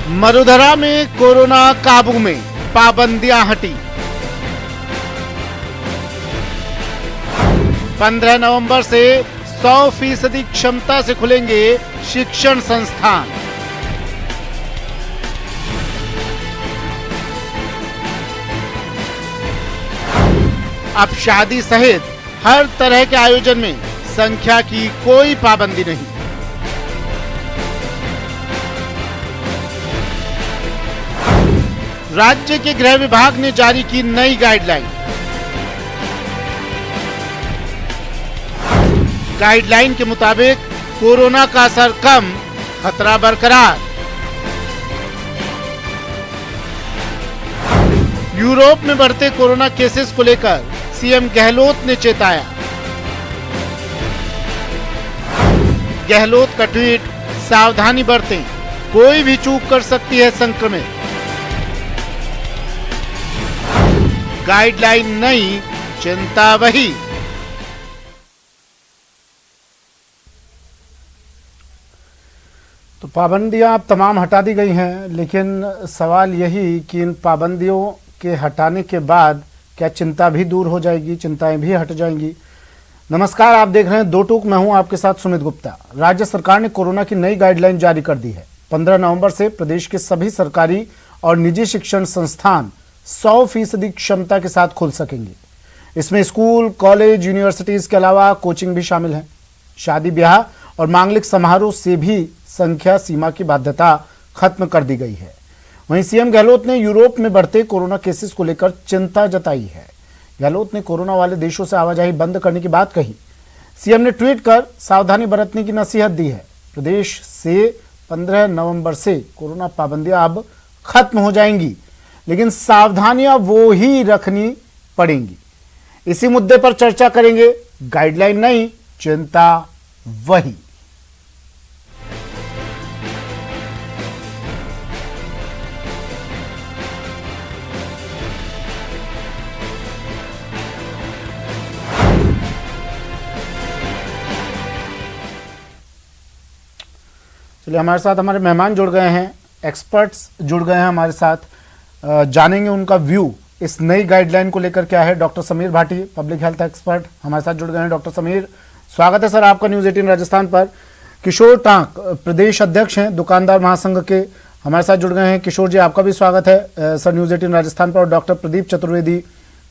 मरुधरा में कोरोना काबू में, पाबंदियां हटी। 15 नवंबर से 100% क्षमता से खुलेंगे शिक्षण संस्थान। अब शादी सहित हर तरह के आयोजन में संख्या की कोई पाबंदी नहीं। राज्य के गृह विभाग ने जारी की नई गाइडलाइन। गाइडलाइन के मुताबिक कोरोना का असर कम, खतरा बरकरार। यूरोप में बढ़ते कोरोना केसेस को लेकर सीएम गहलोत ने चेताया। गहलोत का ट्वीट, सावधानी बरतें, कोई भी चूक कर सकती है संक्रमित। गाइडलाइन नई, चिंता वही। तो पाबंदियां अब तमाम हटा दी गई हैं, लेकिन सवाल यही कि इन पाबंदियों के हटाने के बाद क्या चिंता भी दूर हो जाएगी, चिंताएं भी हट जाएंगी। नमस्कार, आप देख रहे हैं दो टूक, मैं हूं आपके साथ सुमित गुप्ता। राज्य सरकार ने कोरोना की नई गाइडलाइन जारी कर दी है। 15 नवंबर से प्रदेश के सभी सरकारी और निजी शिक्षण संस्थान 100% क्षमता के साथ खुल सकेंगे। इसमें स्कूल, कॉलेज, यूनिवर्सिटीज के अलावा कोचिंग भी शामिल है। शादी ब्याह और मांगलिक समारोह से भी संख्या सीमा की बाध्यता खत्म कर दी गई है। वहीं सीएम गहलोत ने यूरोप में बढ़ते कोरोना केसेस को लेकर चिंता जताई है। गहलोत ने कोरोना वाले देशों से आवाजाही बंद करने की बात कही। सीएम ने ट्वीट कर सावधानी बरतने की नसीहत दी है। प्रदेश से 15 नवंबर से कोरोना पाबंदियां अब खत्म हो जाएंगी, लेकिन सावधानियां वो ही रखनी पड़ेंगी। इसी मुद्दे पर चर्चा करेंगे। गाइडलाइन नहीं, चिंता वही। चलिए, हमारे साथ हमारे मेहमान जुड़ गए हैं, एक्सपर्ट्स जुड़ गए हैं हमारे साथ। जानेंगे उनका व्यू इस नई गाइडलाइन को लेकर क्या है। Doctor Sameer Bhati, public health expert, हमारे साथ जुड़ गए हैं। डॉक्टर समीर, स्वागत है सर आपका न्यूज़ 18 राजस्थान पर। किशोर टांक, प्रदेश अध्यक्ष हैं दुकानदार महासंघ के, हमारे साथ जुड़ गए हैं। किशोर जी, आपका भी स्वागत है सर न्यूज़ 18 राजस्थान पर। और डॉक्टर प्रदीप चतुर्वेदी,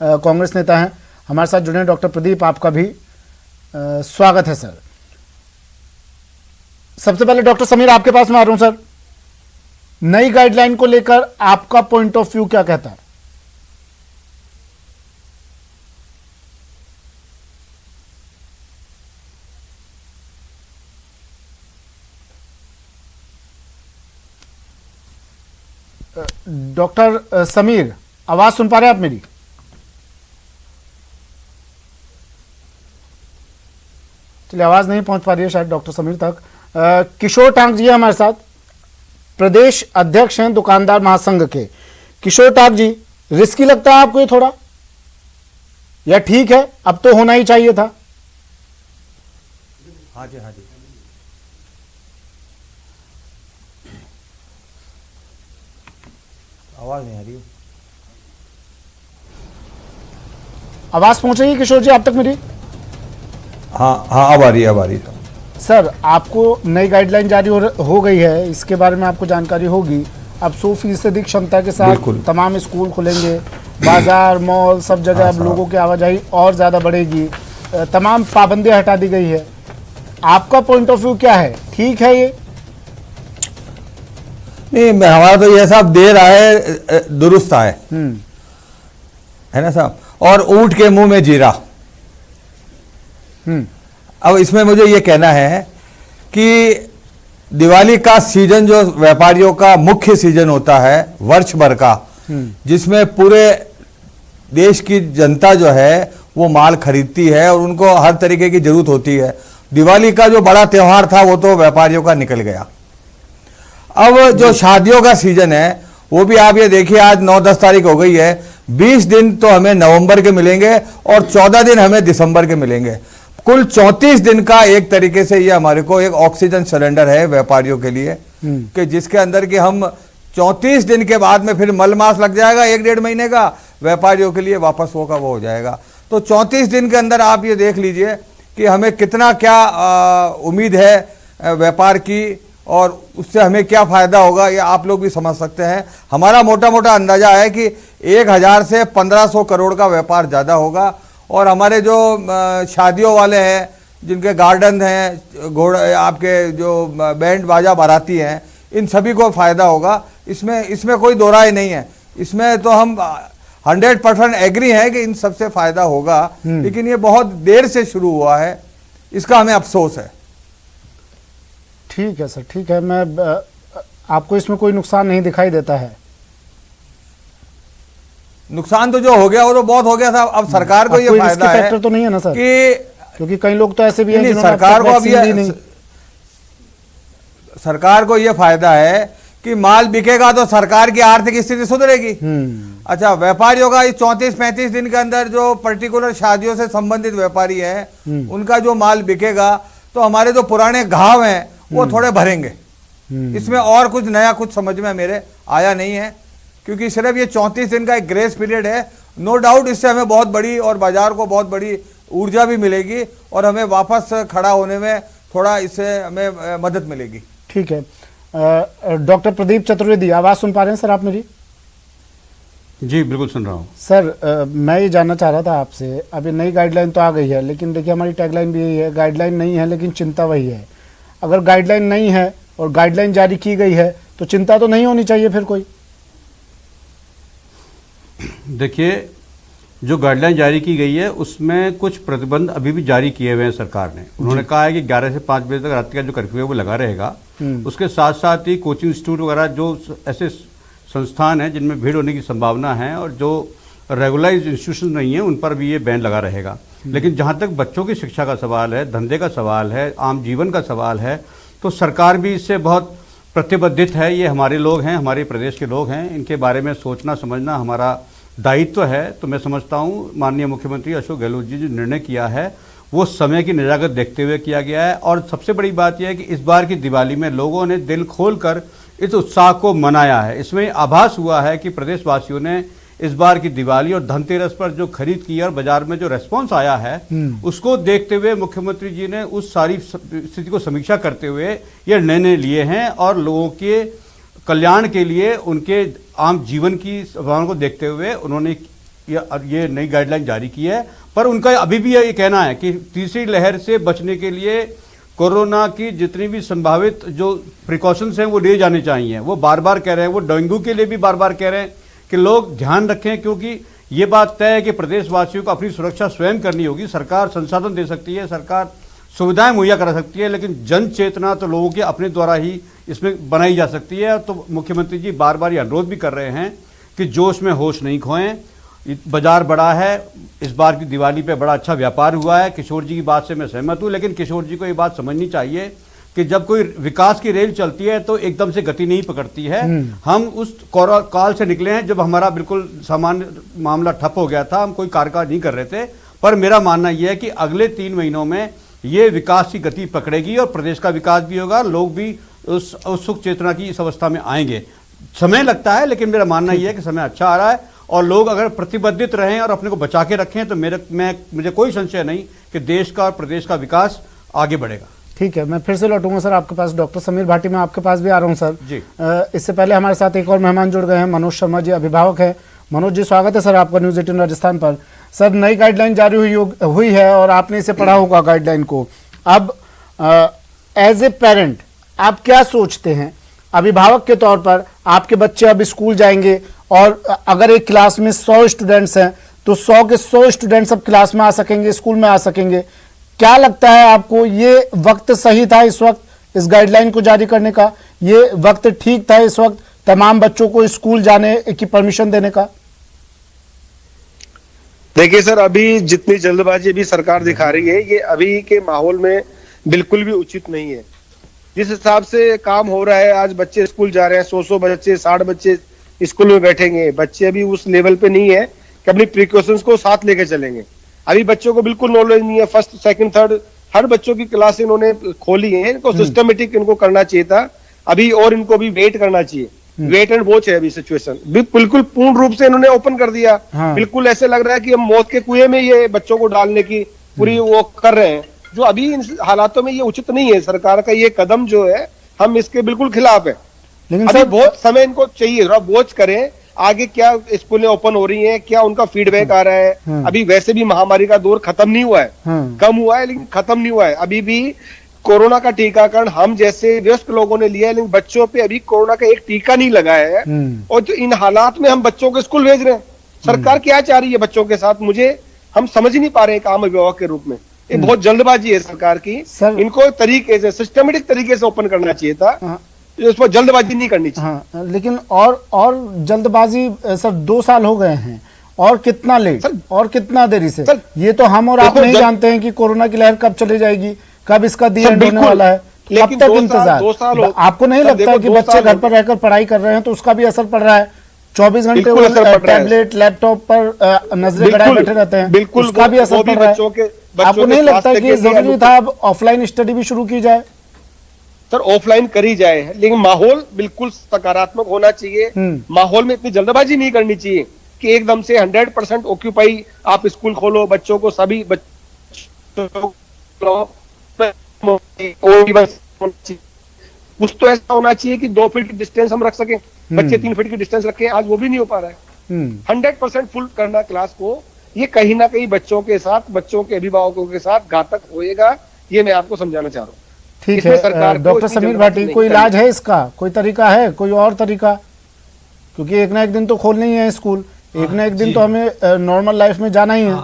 कांग्रेस नेता हैं, हमारे साथ जुड़े हैं। डॉक्टर प्रदीप, आपका भी स्वागत है सर। सबसे पहले डॉक्टर समीर, आपके पास में आ रहा हूं सर। नई गाइडलाइन को लेकर आपका पॉइंट ऑफ व्यू क्या कहता है? डॉक्टर समीर, आवाज सुन पा रहे हैं आप मेरी? चलिए, आवाज नहीं पहुंच पा रही है शायद डॉक्टर समीर तक। किशोर टांक जी हमारे साथ, प्रदेश अध्यक्ष हैं दुकानदार महासंघ के। किशोर टांक जी, रिस्की लगता है आपको ये थोड़ा, या ठीक है, अब तो होना ही चाहिए था? हाँ जी, हाँ जी। आवाज नहीं आ रही। आवाज पहुंच रही है किशोर जी आप तक मेरी? हाँ हाँ, अब आ रही है, अब आ रही है। सर, आपको नई गाइडलाइन जारी हो गई है, इसके बारे में आपको जानकारी होगी। अब 100% क्षमता के साथ तमाम स्कूल खुलेंगे, बाजार, मॉल, सब जगह अब लोगों की आवाजाही और ज्यादा बढ़ेगी। तमाम पाबंदियां हटा दी गई है। आपका पॉइंट ऑफ व्यू क्या है, ठीक है ये? नहीं, हमारा तो ये साहब देर आए दुरुस्त आए, है ना साहब। और ऊंट के मुंह में जीरा। अब इसमें मुझे ये कहना है कि दिवाली का सीजन जो व्यापारियों का मुख्य सीजन होता है वर्ष भर का, जिसमें पूरे देश की जनता जो है वो माल खरीदती है और उनको हर तरीके की जरूरत होती है। दिवाली का जो बड़ा त्योहार था वो तो व्यापारियों का निकल गया। अब जो शादियों का सीजन है वो भी आप ये देखिए, आज 9-10 तारीख हो गई है, 20 दिन तो हमें नवंबर के मिलेंगे और 14 दिन हमें दिसंबर के मिलेंगे। कुल 34 दिन का एक तरीके से ये हमारे को एक ऑक्सीजन सिलेंडर है व्यापारियों के लिए, कि जिसके अंदर कि हम 34 दिन के बाद में फिर मलमास लग जाएगा 1-1.5 महीने का, व्यापारियों के लिए वापस होगा वो हो जाएगा। तो 34 दिन के अंदर आप ये देख लीजिए कि हमें कितना क्या उम्मीद है व्यापार की और उससे हमें क्या फायदा होगा, ये आप लोग भी समझ सकते हैं। हमारा मोटा मोटा अंदाजा है कि 1000 से 1500 करोड़ का व्यापार ज़्यादा होगा। और हमारे जो शादियों वाले हैं, जिनके गार्डन हैं, घोड़े, आपके जो बैंड बाजा बाराती हैं, इन सभी को फायदा होगा। इसमें कोई दो राय नहीं है। इसमें तो हम 100% एग्री हैं कि इन सबसे फायदा होगा, लेकिन ये बहुत देर से शुरू हुआ है, इसका हमें अफसोस है। ठीक है सर, ठीक है। मैं आपको इसमें कोई नुकसान नहीं दिखाई देता है? नुकसान तो जो हो गया वो तो बहुत हो गया था। अब सरकार को ये फायदा है फैक्टर तो नहीं है ना सर, कि क्योंकि कई लोग तो ऐसे भी हैं जिन्होंने सरकार को अब वैक्सीन ये सरकार को ये फायदा है कि माल बिकेगा तो सरकार की आर्थिक स्थिति सुधरेगी। अच्छा, व्यापारियों का इस 34-35 दिन के अंदर जो पर्टिकुलर शादियों से संबंधित व्यापारी हैं, उनका जो माल बिकेगा तो हमारे जो पुराने घाव हैं वो थोड़े भरेंगे। इसमें और कुछ नया कुछ समझ में मेरे आया नहीं है, क्योंकि सिर्फ ये 34 दिन का एक ग्रेस पीरियड है। नो डाउट इससे हमें बहुत बड़ी और बाजार को बहुत बड़ी ऊर्जा भी मिलेगी और हमें वापस खड़ा होने में थोड़ा इससे हमें मदद मिलेगी। ठीक है। डॉक्टर प्रदीप चतुर्वेदी, आवाज़ सुन पा रहे हैं सर आप मेरी? जी बिल्कुल सुन रहा हूँ सर। मैं ये जानना चाह रहा था आपसे, अभी नई गाइडलाइन तो आ गई है, लेकिन देखिए हमारी टैगलाइन भी यही है, गाइडलाइन नहीं है लेकिन चिंता वही है। अगर गाइडलाइन नहीं है और गाइडलाइन जारी की गई है तो चिंता तो नहीं होनी चाहिए फिर कोई? देखिए, जो गाइडलाइन जारी की गई है उसमें कुछ प्रतिबंध अभी भी जारी किए हुए हैं सरकार ने। उन्होंने कहा है कि 11 से 5 बजे तक रात का जो कर्फ्यू है वो लगा रहेगा। उसके साथ साथ ही कोचिंग इंस्टीट्यूट वगैरह जो ऐसे संस्थान हैं जिनमें भीड़ होने की संभावना है और जो रेगुलराइज इंस्टीट्यूशन नहीं है, उन पर भी ये बैन लगा रहेगा। लेकिन जहाँ तक बच्चों की शिक्षा का सवाल है, धंधे का सवाल है, आम जीवन का सवाल है, तो सरकार भी इससे बहुत प्रतिबद्धित है। ये हमारे लोग हैं, हमारे प्रदेश के लोग हैं, इनके बारे में सोचना समझना हमारा दायित्व है। तो मैं समझता हूँ माननीय मुख्यमंत्री अशोक गहलोत जी जो निर्णय किया है वो समय की निजाकत देखते हुए किया गया है। और सबसे बड़ी बात यह है कि इस बार की दिवाली में लोगों ने दिल खोलकर इस उत्साह को मनाया है। इसमें आभास हुआ है कि प्रदेशवासियों ने इस बार की दिवाली और धनतेरस पर जो खरीद की और बाजार में जो रेस्पॉन्स आया है उसको देखते हुए मुख्यमंत्री जी ने उस सारी स्थिति को समीक्षा करते हुए ये निर्णय लिए हैं और लोगों के कल्याण के लिए, उनके आम जीवन की संभावना को देखते हुए उन्होंने ये नई गाइडलाइन जारी की है। पर उनका अभी भी ये कहना है कि तीसरी लहर से बचने के लिए कोरोना की जितनी भी संभावित जो प्रिकॉशंस हैं वो लिए जाने चाहिए। वो बार बार कह रहे हैं, वो डेंगू के लिए भी बार बार कह रहे हैं कि लोग ध्यान रखें, क्योंकि ये बात तय है कि प्रदेशवासियों को अपनी सुरक्षा स्वयं करनी होगी। सरकार संसाधन दे सकती है, सरकार सुविधाएं मुहैया करा सकती है, लेकिन जन चेतना तो लोगों के अपने द्वारा ही इसमें बनाई जा सकती है। तो मुख्यमंत्री जी बार बार ये अनुरोध भी कर रहे हैं कि जोश में होश नहीं खोएं। बाजार बड़ा है, इस बार की दिवाली पे बड़ा अच्छा व्यापार हुआ है। किशोर जी की बात से मैं सहमत हूँ, लेकिन किशोर जी को ये बात समझनी चाहिए कि जब कोई विकास की रेल चलती है तो एकदम से गति नहीं पकड़ती है। हम उस काल से निकले हैं जब हमारा बिल्कुल सामान्य मामला ठप हो गया था, हम कोई कारोबार नहीं कर रहे थे। पर मेरा मानना यह है कि अगले 3 महीनों में ये विकास की गति पकड़ेगी और प्रदेश का विकास भी होगा, लोग भी उस सुख चेतना की इस अवस्था में आएंगे। समय लगता है, लेकिन मेरा मानना यह है कि समय अच्छा आ रहा है और लोग अगर प्रतिबद्धित रहें और अपने को बचा के रखें तो मुझे कोई संशय नहीं कि देश का और प्रदेश का विकास आगे बढ़ेगा। ठीक है, मैं फिर से लौटूंगा सर आपके पास। डॉक्टर समीर भाटी, मैं आपके पास भी आ रहा हूं सर जी। इससे पहले हमारे साथ एक और मेहमान जुड़ गए हैं, मनोज शर्मा जी, अभिभावक हैं। मनोज जी, स्वागत है सर आपका न्यूज़ 18 राजस्थान पर। सर, नई गाइडलाइन जारी हुई है और आपने इसे पढ़ा होगा गाइडलाइन को। अब एज ए पेरेंट आप क्या सोचते हैं, अभिभावक के तौर पर? आपके बच्चे अब स्कूल जाएंगे और अगर एक क्लास में 100 स्टूडेंट्स हैं तो 100 के 100 स्टूडेंट्स अब क्लास में आ सकेंगे, स्कूल में आ सकेंगे। क्या लगता है आपको, ये वक्त सही था इस वक्त इस गाइडलाइन को जारी करने का? ये वक्त ठीक था इस वक्त तमाम बच्चों को स्कूल जाने की परमिशन देने का? देखिए सर, अभी जितनी जल्दबाजी अभी सरकार दिखा रही है ये अभी के माहौल में बिल्कुल भी उचित नहीं है। जिस हिसाब से काम हो रहा है, आज बच्चे स्कूल जा रहे हैं, 100 बच्चे 60 बच्चे स्कूल में बैठेंगे। बच्चे अभी उस लेवल पे नहीं है कि अपनी प्रिकॉशंस को साथ लेके चलेंगे। अभी बच्चों को बिल्कुल नॉलेज नहीं है। फर्स्ट, सेकंड, थर्ड हर बच्चों की क्लास इन्होंने खोली है। इनको सिस्टमेटिक इनको करना चाहिए था अभी, और इनको भी वेट करना चाहिए। वेट एंड वॉच है अभी सिचुएशन, बिल्कुल पूर्ण रूप से इन्होंने ओपन कर दिया। हाँ। बिल्कुल ऐसे लग रहा है कि हम मौत के कुएं में ये बच्चों को डालने की पूरी वो कर रहे हैं, जो अभी इन हालातों में ये उचित नहीं है। सरकार का ये कदम जो है हम इसके बिल्कुल खिलाफ है। लेकिन अभी सर बहुत समय इनको चाहिए, थोड़ा वॉच करें आगे क्या स्कूलें ओपन हो रही हैं, क्या उनका फीडबैक आ रहा है। अभी वैसे भी महामारी का दौर खत्म नहीं हुआ है, कम हुआ है लेकिन खत्म नहीं हुआ है। अभी भी कोरोना का टीकाकरण हम जैसे वयस्क लोगों ने लिया है, लेकिन बच्चों पे अभी कोरोना का एक टीका नहीं लगाया है। और जो इन हालात में हम बच्चों को स्कूल भेज रहे हैं, सरकार क्या चाह रही है बच्चों के साथ, मुझे हम समझ ही नहीं पा रहे हैं एक आम अभिभावक के रूप में। ये बहुत जल्दबाजी है सरकार की, इनको तरीके से सिस्टमेटिक तरीके से ओपन करना चाहिए था, उस पर जल्दबाजी नहीं करनी चाहिए। हाँ, लेकिन और जल्दबाजी सर 2 साल हो गए हैं, और कितना लेट और कितना देरी से। ये तो हम और आप नहीं जानते हैं कि कोरोना की लहर कब चली जाएगी, कब इसका दी एंड होने वाला है, कब तक इंतजार। आपको नहीं लगता है कि बच्चे घर पर रहकर पढ़ाई कर रहे हैं तो उसका भी असर पड़ रहा है? 24 घंटे वो टैबलेट लैपटॉप पर नजरें गड़ाए बैठे रहते हैं, उसका भी असर पड़ रहा है। आपको नहीं लगता है कि जरूरी था अब ऑफलाइन स्टडी भी शुरू की जाए? सर ऑफलाइन करी जाए, लेकिन माहौल बिल्कुल सकारात्मक होना चाहिए। माहौल में इतनी जल्दबाजी नहीं करनी चाहिए कि एकदम से 100% ऑक्यूपाई आप स्कूल खोलो, बच्चों को सभी कुछ तो ऐसा होना चाहिए कि 2 फीट की डिस्टेंस हम रख सकें, बच्चे 3 फीट की डिस्टेंस रखें। आज वो भी नहीं हो पा रहा है। 100% फुल करना क्लास को, ये कहीं ना कहीं बच्चों के साथ, बच्चों के अभिभावकों के साथ घातक होएगा, ये मैं आपको समझाना चाह रहा हूँ। ठीक है डॉक्टर समीर भाटी, कोई इलाज है इसका, कोई तरीका है, कोई और तरीका? क्योंकि एक ना एक दिन तो खोलना ही है स्कूल, एक ना एक दिन तो हमें नॉर्मल लाइफ में जाना ही है।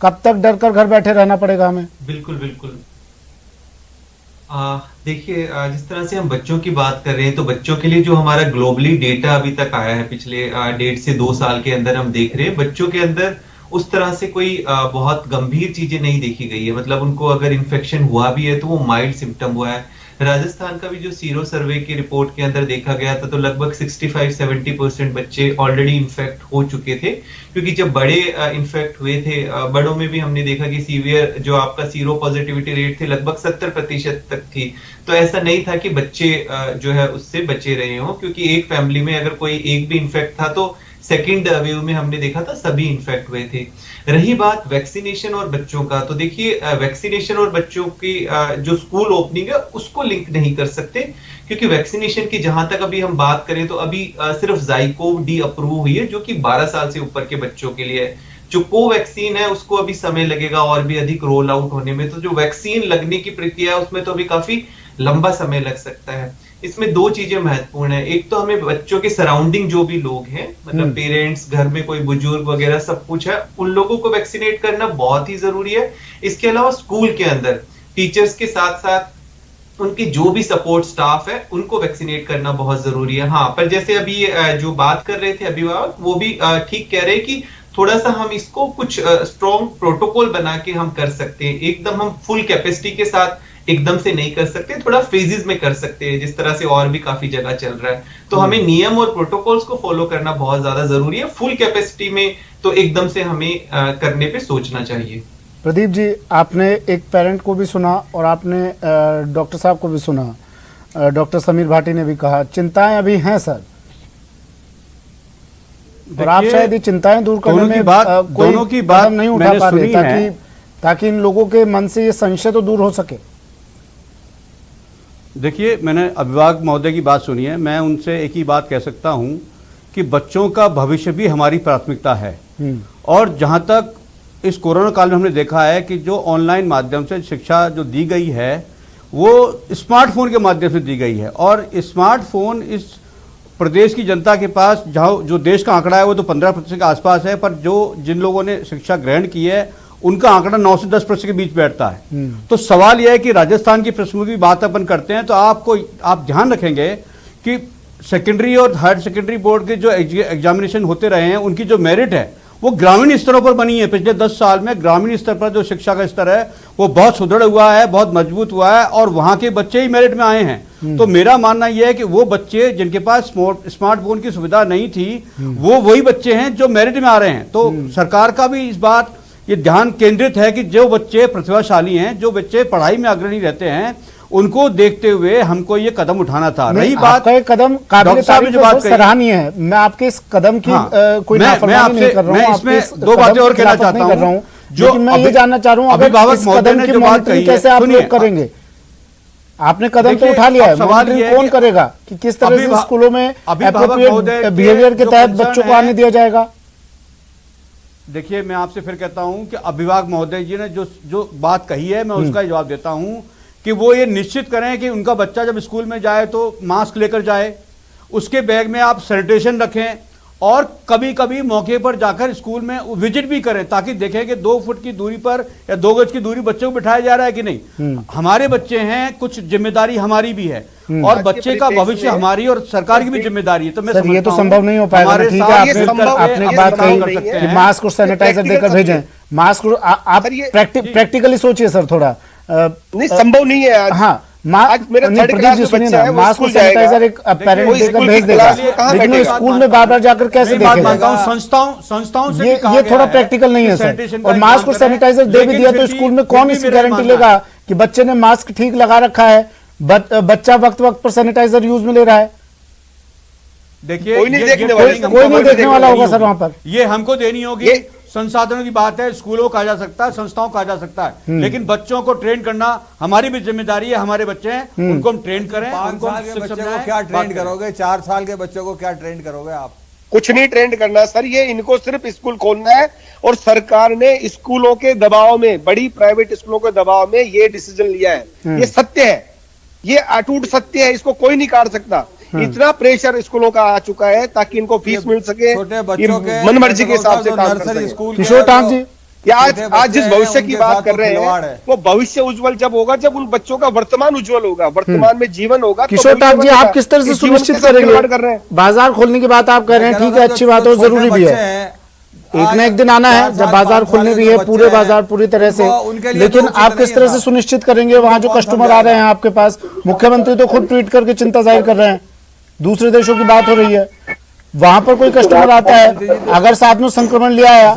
कब तक डर कर घर बैठे रहना पड़ेगा हमें? बिल्कुल बिल्कुल। देखिए, जिस तरह से हम बच्चों की बात कर रहे हैं, तो बच्चों के लिए जो हमारा ग्लोबली डेटा अभी तक आया है पिछले 1.5 से 2 साल के अंदर, हम देख रहे हैं बच्चों के अंदर उस तरह से कोई बहुत गंभीर चीजें नहीं देखी गई है। मतलब उनको अगर इन्फेक्शन हुआ भी है तो वो माइल्ड सिम्टम हुआ है। राजस्थान का भी जो सीरो सर्वे की रिपोर्ट के अंदर देखा गया था, तो लगभग 65-70% बच्चे ऑलरेडी इन्फेक्ट हो चुके थे, क्योंकि जब बड़े इन्फेक्ट हुए थे, बड़ों में भी हमने देखा कि सीवियर जो आपका सीरो पॉजिटिविटी रेट थे लगभग 70% तक थी। तो ऐसा नहीं था कि बच्चे जो है उससे बचे रहे हों, क्योंकि एक फैमिली में अगर कोई एक भी इन्फेक्ट था तो सेकेंड वेव में हमने देखा था सभी इन्फेक्ट हुए थे। रही बात वैक्सीनेशन और बच्चों का, तो देखिए वैक्सीनेशन और बच्चों की जो स्कूल ओपनिंग है उसको लिंक नहीं कर सकते, क्योंकि वैक्सीनेशन की जहां तक अभी हम बात करें तो अभी सिर्फ ज़ाइकोव डी अप्रूव हुई है, जो कि 12 साल से ऊपर के बच्चों के लिए है। जो कोवैक्सीन है उसको अभी समय लगेगा और भी अधिक रोल आउट होने में, तो जो वैक्सीन लगने की प्रक्रिया है उसमें तो अभी काफी लंबा समय लग सकता है। इसमें 2 चीजें महत्वपूर्ण है। एक तो हमें बच्चों के सराउंडिंग जो भी लोग हैं, मतलब पेरेंट्स, घर में कोई बुजुर्ग वगैरह सब कुछ है, उन लोगों को वैक्सीनेट करना बहुत ही जरूरी है। इसके अलावा स्कूल के अंदर टीचर्स के साथ साथ उनके जो भी सपोर्ट स्टाफ है उनको वैक्सीनेट करना बहुत जरूरी है। हाँ, पर जैसे अभी जो बात कर रहे थे अभिभावक, वो भी ठीक कह रहे हैं कि थोड़ा सा हम इसको कुछ स्ट्रॉन्ग प्रोटोकॉल बना के हम कर सकते हैं। एकदम हम फुल कैपेसिटी के साथ एकदम से नहीं कर सकते, थोड़ा फेजेस में कर सकते हैं, जिस तरह से और भी काफी जगह चल रहा है। तो हमें नियम और प्रोटोकॉल्स को फॉलो करना बहुत ज्यादा जरूरी है। फुल कैपेसिटी में तो एकदम से हमें करने पे सोचना चाहिए। प्रदीप जी, आपने एक पेरेंट को भी सुना और आपने डॉक्टर साहब को भी सुना। डॉक्टर समीर भाटी ने भी कहा चिंताएं अभी हैं सर, और आप शायद ये चिंताएं दूर करने में कोई कदम नहीं उठा पा रहे, ताकि इन लोगों के मन से ये संशय तो दूर हो सके। देखिए, मैंने अभिभावक महोदय की बात सुनी है। मैं उनसे एक ही बात कह सकता हूं कि बच्चों का भविष्य भी हमारी प्राथमिकता है। और जहां तक इस कोरोना काल में हमने देखा है कि जो ऑनलाइन माध्यम से शिक्षा जो दी गई है वो स्मार्टफोन के माध्यम से दी गई है, और स्मार्टफोन इस प्रदेश की जनता के पास, जहाँ जो देश का आंकड़ा है वो तो 15% के आसपास है, पर जो जिन लोगों ने शिक्षा ग्रहण की है उनका आंकड़ा 9 से 10% के बीच बैठता है। तो सवाल यह है कि राजस्थान की पृष्ठभूमि की बात अपन करते हैं तो आप ध्यान रखेंगे कि सेकेंडरी और हायर सेकेंडरी बोर्ड के जो एग्जामिनेशन होते रहे हैं उनकी जो मेरिट है वो ग्रामीण स्तरों पर बनी है। पिछले 10 साल में ग्रामीण स्तर पर जो शिक्षा का स्तर है वो बहुत सुदृढ़ हुआ है, बहुत मजबूत हुआ है, और वहां के बच्चे ही मेरिट में आए हैं। तो मेरा मानना यह है कि वो बच्चे जिनके पास स्मार्टफोन की सुविधा नहीं थी वो वही बच्चे हैं जो मेरिट में आ रहे हैं। तो सरकार का भी इस बात ये ध्यान केंद्रित है कि जो बच्चे प्रतिभाशाली हैं, जो बच्चे पढ़ाई में अग्रणी रहते हैं, उनको देखते हुए हमको ये कदम उठाना था। रही बात आपका ये कदम काबिल डॉक्टर साहब ने तारीफ जो है, बात कही, सराहनीय है। मैं आपके इस कदम की हाँ, कोई नाफरमानी नहीं कर रहा हूँ, मैं आपके इस इसमें दो कदम बातें की और कहना खिलाफत चाहता नहीं कर रहा हूँ, जो लेकिन मैं ये जानना चाह रहा हूँ अगर अभिभावक इस महोदय कदम ने की जो बात मॉनिटरिंग कही है, कैसे आप सुनिए, लोग करेंगे? आपने कदम तो देखिए, उठा लिया है, अब सवाल ये मॉनिटरिंग है कौन कि करेगा कि किस तरह से स्कूलों में अभिभावक महोदय एप्रोप्रिएट के बिहेवियर के जो तहत concern बच्चों को है, आने दिया जाएगा? देखिए, मैं आपसे फिर कहता हूं कि अभिभावक महोदय जी ने जो बात कही है, मैं उसका जवाब देता हूं कि वो ये निश्चित करें कि उनका बच्चा जब स्कूल में जाए तो मास्क लेकर जाए, उसके बैग में आप सैनिटेशन रखें और कभी कभी मौके पर जाकर स्कूल में विजिट भी करें ताकि देखें कि 2 फुट की दूरी पर या 2 गज की दूरी बच्चे को बिठाया जा रहा है कि नहीं। हमारे बच्चे हैं, कुछ जिम्मेदारी हमारी भी है और बच्चे का भविष्य हमारी और सरकार की भी जिम्मेदारी है। तो मैं सर ये तो संभव नहीं हो पाएगा ना, ठीक है, आपने एक बात कही कि मास्क और सैनिटाइजर देकर भेजें, मास्क आप प्रैक्टिकली सोचिए सर थोड़ा। नहीं, संभव नहीं है आज। हाँ, आज मेरे थर्ड प्रदीप क्लास जी में सुनिए बच्चा ना, है, वो मास्क और स्कूल जाएगा। सैनिटाइजर एक पेरेंट वो देकर स्कूल भेज की देगा, क्लास में कहाँ लेकिन बैठेगा? स्कूल में बार बार जाकर कैसे मैं बात देखेगा? मानता हूं, संस्थाओं से ये भी कहा ये गया थोड़ा है प्रैक्टिकल नहीं है कि सर। सैनिटेशन और का मास्क और इंतजाम करें, सैनिटाइजर दे भी लेकिन दिया फिर तो भी- स्कूल में फिर कौन भी सी मेरा गारंटी मानना लेगा कि बच्चे ने मास्क ठीक लगा रखा है, बच्चा वक्त वक्त पर सैनिटाइजर यूज में ले रहा है? देखिए, कोई नहीं ये देखने ट्रेनिंग वाला, हमको कोई नहीं गवर्नमेंट देखने वाला होगा देनी सर वहां होगी। पर। ये हमको देनी होगी। ये- संसाधनों की बात है, स्कूलों को कहा जा सकता है, संस्थाओं को कहा जा सकता है, लेकिन बच्चों को ट्रेन करना हमारी भी जिम्मेदारी है। हमारे बच्चे हैं, उनको हम ट्रेन करें। 5 उनको हम साल के बच्चे समझाएं, को क्या बात ट्रेन करें। करोगे? 4 साल के बच्चों को क्या ट्रेन करोगे आप? कुछ नहीं ट्रेंड करना सर, ये इनको सिर्फ स्कूल खोलना है और सरकार ने स्कूलों के दबाव में, बड़ी प्राइवेट स्कूलों के दबाव में ये डिसीजन लिया है। ये सत्य है, ये अटूट सत्य है, इसको कोई नहीं काट सकता। इतना प्रेशर स्कूलों का आ चुका है ताकि इनको फीस मिल सके, छोटे बच्चों के मन मर्जी के हिसाब से काम कर नर्सरी सके। स्कूल किशोर टांग जी, या छोटे आज बच्चे जिस हैं, भविष्य की उनके बात साथ कर तो रहे खिलवाड़ हैं है। वो भविष्य उज्जवल जब होगा, जब उन बच्चों का वर्तमान उज्जवल होगा, वर्तमान में जीवन होगा। तो किशोर टांग जी, भविष्य आप किस तरह से इस जीवन के सुनिश्चित साथ खिलवाड़ करेंगे? कर रहे हैं। बाजार खोलने की बात आप कह रहे हैं, ठीक है, अच्छी बात है, जरूरी भी है। एक ना एक दिन आना है जब बाजार खुलने भी है, पूरे बाजार पूरी तरह से, लेकिन आप किस तरह से सुनिश्चित करेंगे वहां जो कस्टमर आ रहे हैं आपके पास? मुख्यमंत्री तो खुद ट्वीट करके चिंता जाहिर कर रहे हैं, दूसरे देशों की बात हो रही है, वहां पर कोई कस्टमर आता है अगर साथ में संक्रमण लिया आया,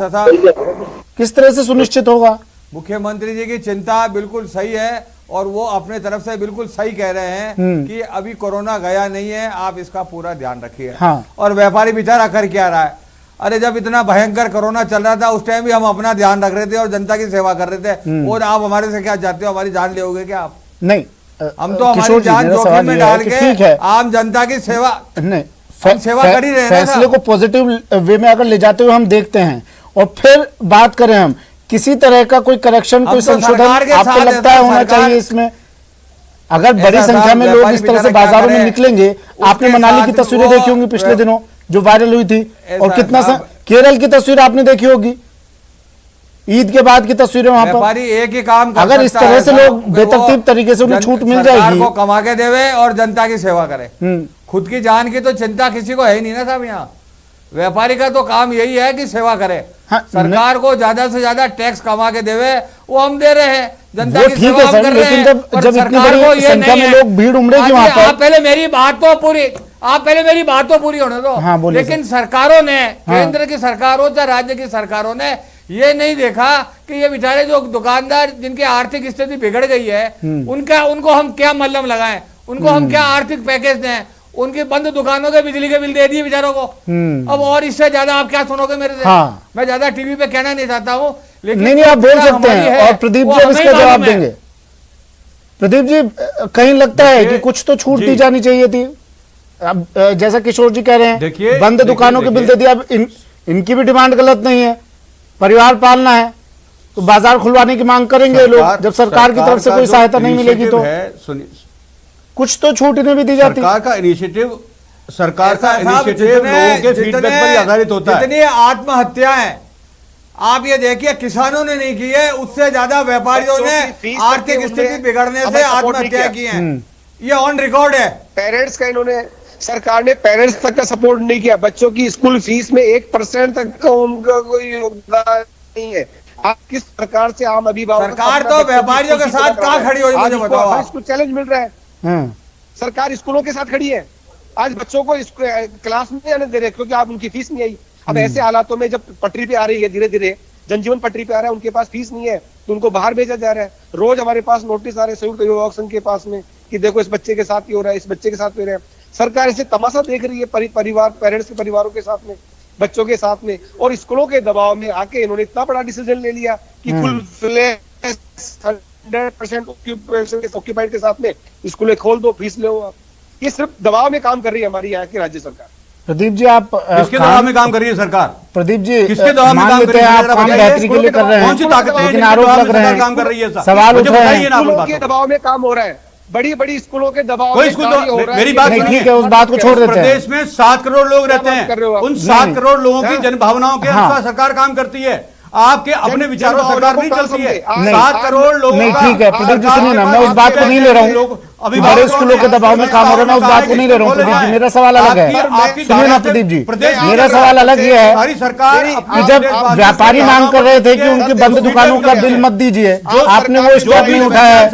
किस तरह से सुनिश्चित होगा? मुख्यमंत्री जी की चिंता बिल्कुल सही है और वो अपने तरफ से बिल्कुल सही कह रहे हैं कि अभी कोरोना गया नहीं है, आप इसका पूरा ध्यान रखिए। हाँ। और व्यापारी बेचारा कर क्या रहा है? अरे जब इतना भयंकर कोरोना चल रहा था उस टाइम भी हम अपना ध्यान रख रहे थे और जनता की सेवा कर रहे थे, और आप हमारे से क्या चाहते हो? हमारी जान ले क्या आप? नहीं, हम तो हमारी किशोर जी, जान मेरा जोखिम सवाल में ये डाल है कि के ठीक है, आम जनता की सेवा नहीं, हम सेवा कर ही रहे हैं ना फैसले साहब। को पॉजिटिव वे में अगर ले जाते हुए हम देखते हैं और फिर बात करें हम किसी तरह का कोई करेक्शन, कोई हम तो संशोधन सरकार के आपको साथ लगता हैं, है होना सरकार- चाहिए इसमें? अगर बड़ी ऐसा संख्या साहब, में लोग व्यापारी इस तरह से बेचारा क्या बाजारों में करे? निकलेंगे, आपने उसके मनाली की साथ तस्वीरें वो देखी होंगी पिछले दिनों जो वायरल हुई थी, और ऐसा कितना साहब- केरल की तस्वीर आपने देखी होगी, ईद के बाद की तस्वीरें वहां पर। व्यापारी एक ही काम कर अगर इस सकता तरह है से साहब, लोग कि वो बेतरतीब तरीके से उन्हें छूट मिल सरकार जाएगी, को कमा के देवे और जनता की सेवा करे। खुद की जान की तो चिंता किसी को है ही नहीं ना साहब। यहाँ व्यापारी का तो काम यही है कि सेवा करे। हाँ, सरकार को ज्यादा से ज्यादा टैक्स कमा के देवे, वो हम दे रहे हैं, जनता वो की ठीक सेवा है हम सर, कर रहे लेकिन हैं। जब पर इतनी सरकार बड़ी को ये संख्या नहीं में है। लोग भीड़ उमड़ेगी हाँ जी, वहां पर। आप पहले मेरी बात तो पूरी, आप पहले मेरी बात तो पूरी होने दो। हाँ, बोलिए लेकिन सरकारों ने, केंद्र की सरकारों या राज्य की सरकारों ने ये नहीं देखा कि ये बेचारे जो दुकानदार जिनकी आर्थिक स्थिति बिगड़ गई है, उनको हम क्या मल्लम लगाएं, उनको हम क्या आर्थिक पैकेज दें, उनकी बंद दुकानों के बिजली के बिल दे दिए बेचारों को। अब और इससे ज्यादा आप क्या सुनोगे मेरे से? हाँ। मैं ज्यादा टीवी पे कहना नहीं चाहता हूँ, लेकिन नहीं, आप बोल सकते हमारी हैं है, और प्रदीप वो जी अब हमें इसका ही जवाब मालूम है। देंगे। प्रदीप जी, कहीं लगता है कि देखिए, कुछ तो छूट दी जी। जानी चाहिए थी। अब जैसा किशोर जी कह रहे हैं, देखिए, बंद दुकानों के बिल दे दिया। अब इनकी भी डिमांड गलत नहीं है, परिवार पालना है तो बाजार खुलवाने की मांग करेंगे लोग, जब सरकार की तरफ से का कोई जो सहायता नहीं मिलेगी तो इनिशिएटिव है, सुनिए, कुछ तो छूट इन्हें भी दी जाती। सरकार का इनिशिएटिव साहब, लोगों के फीडबैक पर ही आधारित होता है। जितनी आत्महत्याएं आप ये देखिए किसानों ने नहीं की है, उससे ज्यादा व्यापारियों बच्चों ने की फीस आर्थिक तक के स्थिति उन्हें बिगड़ने हमें से सपोर्ट नहीं आत्महत्या किया। की है। ये ऑन रिकॉर्ड है। पेरेंट्स का इन्होंने, सरकार ने पेरेंट्स तक का सपोर्ट नहीं किया। बच्चों की स्कूल फीस में 1% तक का उनका कोई योगदान नहीं है। आप किस प्रकार से आम अभिभावक, सरकार तो व्यापारियों के साथ कहाँ खड़ी हुई, मुझे बताओ आप। इसको चैलेंज मिल रहा है। सरकार स्कूलों के साथ खड़ी है। आज बच्चों को क्लास में आने दे रहे क्योंकि आप उनकी फीस नहीं आई। अब ऐसे हालातों में जब पटरी पे आ रही है, धीरे धीरे जनजीवन पटरी पे आ रहा है, उनके पास फीस नहीं है तो उनको बाहर भेजा जा रहा है। रोज हमारे पास नोटिस आ रहे हैं संयुक्त अभिभावक संघ के पास में कि देखो इस बच्चे के साथ ये हो रहा है, इस बच्चे के साथ हो रहा है। सरकार इसे तमाशा देख रही है परिवार, पेरेंट्स के परिवारों के साथ में, बच्चों के साथ में, और स्कूलों के दबाव में आके इन्होंने इतना बड़ा डिसीजन ले लिया कि फुल 100% ऑक्यूपाइड के साथ में स्कूलें खोल दो, फीस लो आप। ये सिर्फ दबाव में काम कर रही है हमारी यहाँ की राज्य सरकार। प्रदीप जी, आप किसके दबाव में काम कर रही है सरकार? प्रदीप जी, किसके दबाव में मान काम लेते कर हैं रही है? आप काम बेहतरी के लिए कर रहे कौन सी हैं, ताकत है लेकिन जिनके आरोप दबाव लग में रहे सरकार हैं, काम कर रही है? सवाल उठ रहे बताइए ना आप उन स्कूलों के बातों को। दबाव में काम हो रहा है, बड़ी बड़ी स्कूलों के दबाव कोई में स्कूल कार्य हो रहा है। मेरी बात नहीं, सुनिए। ठीक है, उस बात को छोड़ देते हैं। प्रदेश में 7 करोड़ लोग रहते क्या बात कर रहे हो हैं, आप? उन 7 करोड़ लोगों की हाँ। जनभावनाओं के हाँ। अनुसार सरकार काम करती है। आपके अपने विचारों से सरकार नहीं चलती है। नहीं। 7 करोड़ लोगों नहीं, का ठीक है प्रदीप जी, सुनिए ना, मैं उस बात को नहीं ले रहा हूँ, अभी बड़े स्कूलों के दबाव में काम हो रहा है, मैं उस बात को नहीं ले रहा हूँ प्रदीप जी, मेरा सवाल अलग है। सुनिए ना प्रदीप जी, मेरा सवाल अलग ये है हमारी सरकार कि जब व्यापारी मांग कर रहे थे कि उनकी बंद दुकानों का बिल मत दीजिए, आपने वो स्टेप नहीं उठाया है।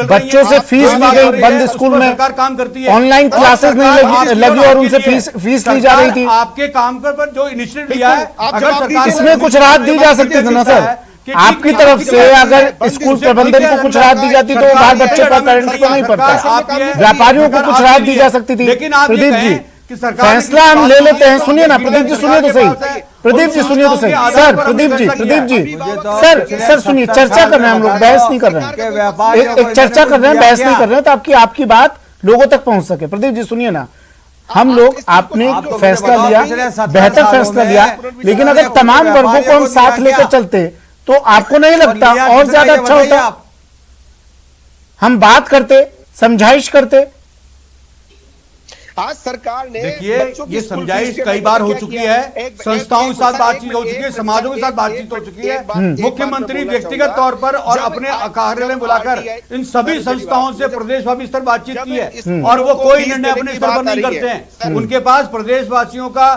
बच्चों से फीस ली गई बंद स्कूल में, सरकार काम करती है, ऑनलाइन क्लासेस नहीं लगी और उनसे फीस ली जा रही थी। आपके काम पर जो इनिशिएटिव लिया है, अगर सरकार इसमें कुछ राहत दी जा सकती थी ना सर, आपकी तरफ से अगर स्कूल प्रबंधन को कुछ राहत दी जाती तो बाहर बच्चे पर पेरेंट्स को नहीं पड़ता, व्यापारियों को कुछ राहत दी जा सकती थी। प्रदीप जी, फैसला हम ले लेते हैं, सुनिए ना प्रदीप जी, सुनिए तो सही, प्रदीप जी सुनिए तो सही सर, प्रदीप जी सर सुनिए, चर्चा कर रहे हैं हम लोग, बहस नहीं कर रहे हैं, एक चर्चा कर रहे हैं, बहस नहीं कर रहे हैं, तो आपकी बात लोगों तक पहुंच सके। प्रदीप जी सुनिए ना, हम लोग, आपने फैसला लिया, बेहतर फैसला लिया, लेकिन अगर तमाम वर्गों को हम साथ लेकर चलते तो आपको नहीं लगता और ज्यादा अच्छा होता? हम बात करते, समझाइश करते। आज सरकार ने देखिए, बच्चों की ये स्कूल समझाइश फीस के कई बारे बार में हो क्या चुकी किया? है, संस्थाओं के साथ बातचीत हो चुकी है, समाजों के साथ बातचीत हो चुकी है। मुख्यमंत्री व्यक्तिगत तौर पर और अपने कार्यालय बुलाकर इन सभी संस्थाओं से प्रदेशव्यापी स्तर बातचीत की है, और वो कोई निर्णय अपने स्तर पर नहीं करते हैं। उनके पास प्रदेशवासियों का,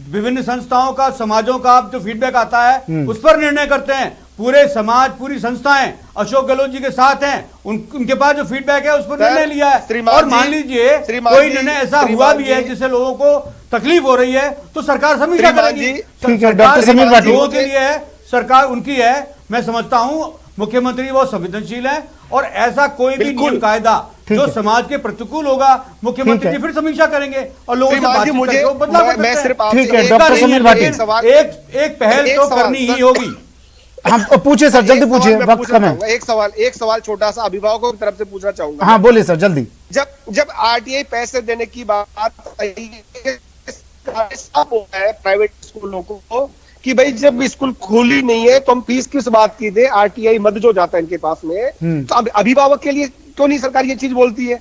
विभिन्न संस्थाओं का, समाजों का जो फीडबैक आता है उस पर निर्णय करते हैं। पूरे समाज, पूरी संस्थाएं अशोक गहलोत जी के साथ हैं, उनके पास जो फीडबैक है उस पर निर्णय लिया है। और मान लीजिए कोई निर्णय ऐसा हुआ भी है जिससे लोगों को तकलीफ हो रही है तो सरकार समीक्षा करेगी। ठीक है, डॉक्टर समीर भाटी, लोगों के लिए है, सरकार उनकी है। मैं समझता हूं मुख्यमंत्री बहुत संवेदनशील है, और ऐसा कोई भी नियम कायदा जो समाज के प्रतिकूल होगा, मुख्यमंत्री जी फिर समीक्षा करेंगे और लोगों से बातचीत करके वो बदलाव कर सकते हैं। ठीक है डॉक्टर समीर भाटी, एक पहल तो करनी ही होगी। हम पूछिए सर, जल्दी पूछिए, वक्त कम है। एक सवाल छोटा सा अभिभावकों की तरफ से पूछना चाहूंगा। हाँ बोलिए सर, जल्दी। जब आरटीआई पैसे देने की बात आई है प्राइवेट स्कूलों को कि भाई जब स्कूल खुली नहीं है तो हम फीस किस बात की दे, आरटीआई मद जो जाता है इनके पास में, तो अब अभिभावक के लिए क्यों नहीं सरकार ये चीज बोलती है?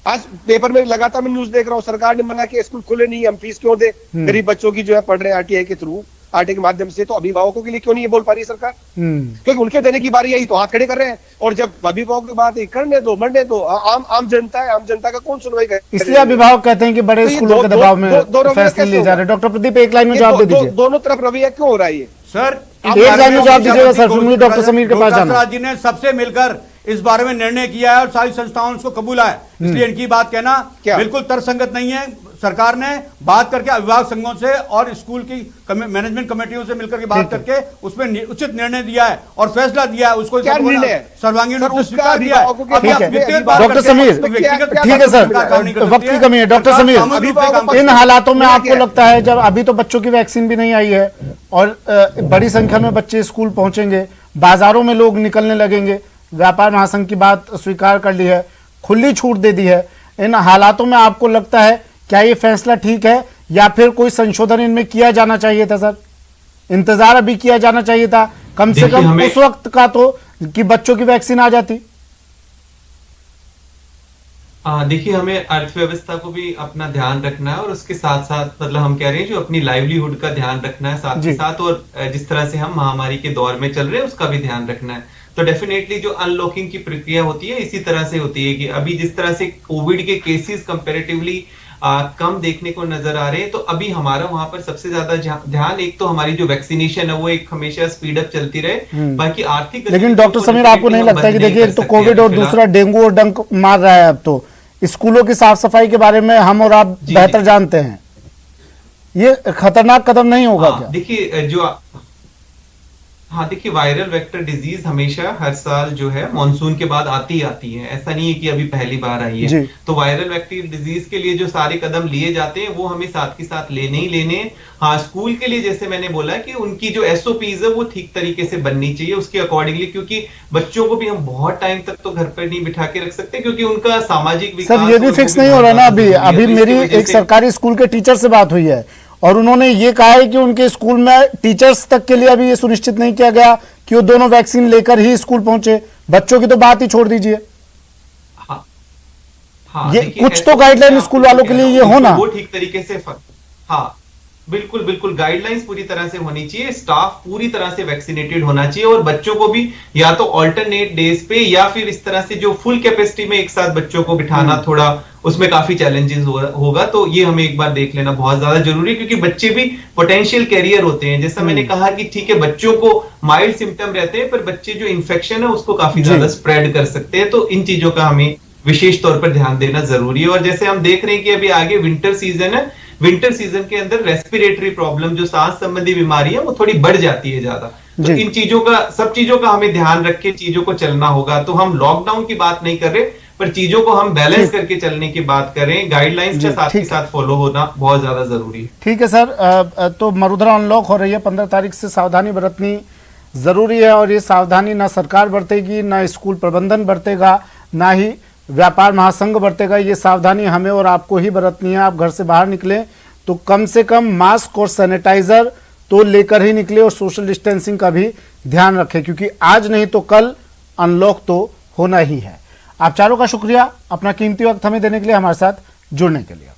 आज पेपर में लगातार मैं न्यूज देख रहा हूँ, सरकार ने मना कि स्कूल खुले नहीं, हम फीस क्यों दे, गरीब बच्चों की जो है पढ़ रहे हैं आरटीआई के थ्रू, आरटीआई के माध्यम से, तो अभिभावकों के लिए क्यों नहीं ये बोल पा रही सरकार? क्योंकि उनके देने की बारी आई तो हाथ खड़े कर रहे हैं, और जब अभिभावक की बात करने दो, मरने दो, आम जनता है, आम जनता का कौन सुनवाई करे? इसलिए अभिभावक कहते हैं कि बड़े स्कूलों के दबाव में फैसले लिए जा रहे हैं। डॉक्टर प्रदीप, एक लाइन में जवाब दे दीजिए। दोनों तरफ रवैया क्यों हो रहा है ये? सर एक लाइन में जवाब दीजिएगा सर, फिर मुझे डॉक्टर समीर के पास जाना है। जी ने सबसे मिलकर इस बारे में निर्णय किया है और सारी संस्थाओं उसको कबूला है, इसलिए इनकी बात कहना बिल्कुल तर्कसंगत नहीं है। सरकार ने बात करके अभिभावक संघों से और स्कूल की मैनेजमेंट कमेटियों से मिलकर के बात करके उसमें उचित निर्णय दिया है और फैसला दिया है, उसको सर्वांगीण रूप से स्वीकार दिया है। डॉक्टर समीर, ठीक है सर, वक्त की कमी है। डॉक्टर समीर, इन हालातों में आपको लगता है, जब अभी तो बच्चों की वैक्सीन भी नहीं आई है और बड़ी संख्या में बच्चे स्कूल पहुंचेंगे, बाजारों में लोग निकलने लगेंगे, व्यापार महासंघ की बात स्वीकार कर ली है, खुली छूट दे दी है, इन हालातों में आपको लगता है क्या ये फैसला ठीक है या फिर कोई संशोधन इनमें किया जाना चाहिए था? सर, इंतजार अभी किया जाना चाहिए था कम से कम उस वक्त का, तो कि बच्चों की वैक्सीन आ जाती। देखिए, हमें अर्थव्यवस्था को भी अपना ध्यान रखना है और उसके साथ साथ मतलब हम कह रहे हैं जो अपनी लाइवलीहुड का ध्यान रखना है साथ ही साथ, और जिस तरह से हम महामारी के दौर में चल रहे हैं उसका भी ध्यान रखना है। तो डेफिनेटली जो अनलॉकिंग की प्रक्रिया होती है इसी तरह से होती है कि अभी जिस तरह से कोविड के केसेस कंपैरेटिवली कम देखने को नजर आ रहे हैं, तो अभी हमारा वहां पर सबसे ज्यादा ध्यान, एक तो हमारी जो वैक्सीनेशन है वो एक हमेशा स्पीड अप चलती रहे, बाकी आर्थिक। लेकिन डॉक्टर समीर, आपको नहीं लगता कि देखिए, एक तो कोविड और दूसरा डेंगू और डंक मार रहा है, अब तो स्कूलों की साफ सफाई के बारे में हम और आप बेहतर जानते हैं, ये खतरनाक कदम नहीं होगा क्या? देखिए, जो हाँ देखिए, वायरल वेक्टर डिजीज हमेशा हर साल जो है मानसून के बाद आती है। ऐसा नहीं है कि अभी पहली बार आई जी। है। तो वायरल वेक्टर डिजीज के लिए जो सारे कदम लिए जाते हैं वो हमें साथ के साथ लेने ही लेने हैं। हाँ, स्कूल के लिए जैसे मैंने बोला कि उनकी जो एसओपीज है वो ठीक तरीके से बननी चाहिए उसके अकॉर्डिंगली, क्योंकि बच्चों को भी हम बहुत टाइम तक तो घर पर नहीं बिठा के रख सकते, क्योंकि उनका सामाजिक विकास सर ये भी और वो फिक्स भी नहीं हो बहुत रहा ना। ज्यादा अभी जरूरी है। अभी तो इसकी मेरी वजह एक से- सरकारी स्कूल के टीचर से बात हुई है और उन्होंने ये कहा है कि उनके स्कूल में टीचर्स तक के लिए अभी ये सुनिश्चित नहीं किया गया कि वो दोनों वैक्सीन लेकर ही स्कूल पहुंचे। बच्चों की तो बात ही छोड़ दीजिए। हाँ, हाँ, ये देखिए, कुछ तो SOP गाइडलाइन मैं स्कूल आपको वालों के लिए ये कह रहा हूं, होना। वो ठीक तरीके से हाँ, बिल्कुल बिल्कुल गाइडलाइंस पूरी तरह से होनी चाहिए। स्टाफ पूरी तरह से वैक्सीनेटेड होना चाहिए और बच्चों को भी या तो ऑल्टरनेट डेज पे या फिर इस तरह से जो फुल कैपेसिटी में एक साथ बच्चों को बिठाना थोड़ा उसमें काफी चैलेंजेस होगा। तो ये हमें एक बार देख लेना बहुत ज्यादा जरूरी है, क्योंकि बच्चे भी पोटेंशियल कैरियर होते हैं। जैसा मैंने कहा कि ठीक है, बच्चों को माइल्ड सिम्टम रहते हैं, पर बच्चे जो इन्फेक्शन है उसको काफी ज्यादा स्प्रेड कर सकते हैं। तो इन चीजों का हमें विशेष तौर पर ध्यान देना जरूरी है। और जैसे हम देख रहे हैं कि अभी आगे विंटर सीजन है, विंटर सीजन के अंदर रेस्पिरेटरी प्रॉब्लम जो सांस संबंधी बीमारी है वो थोड़ी बढ़ जाती है ज्यादा। तो इन चीजों का, सब चीजों का हमें ध्यान रख के चीजों को चलना होगा। तो हम लॉकडाउन की बात नहीं कर रहे, पर चीजों को हम बैलेंस करके चलने की बात करें। गाइडलाइंस के साथ ही साथ फॉलो होना बहुत ज्यादा जरूरी है। ठीक है सर। तो मरुधरा अनलॉक हो रही है 15 तारीख से, सावधानी बरतनी जरूरी है और ये सावधानी ना सरकार बरतेगी, ना स्कूल प्रबंधन बरतेगा, ना ही व्यापार महासंघ बरतेगा। ये सावधानी हमें और आपको ही बरतनी है। आप घर से बाहर निकले तो कम से कम मास्क और सैनिटाइजर तो लेकर ही निकले और सोशल डिस्टेंसिंग का भी ध्यान रखें, क्योंकि आज नहीं तो कल अनलॉक तो होना ही है। आप चारों का शुक्रिया अपना कीमती वक्त हमें देने के लिए, हमारे साथ जुड़ने के लिए।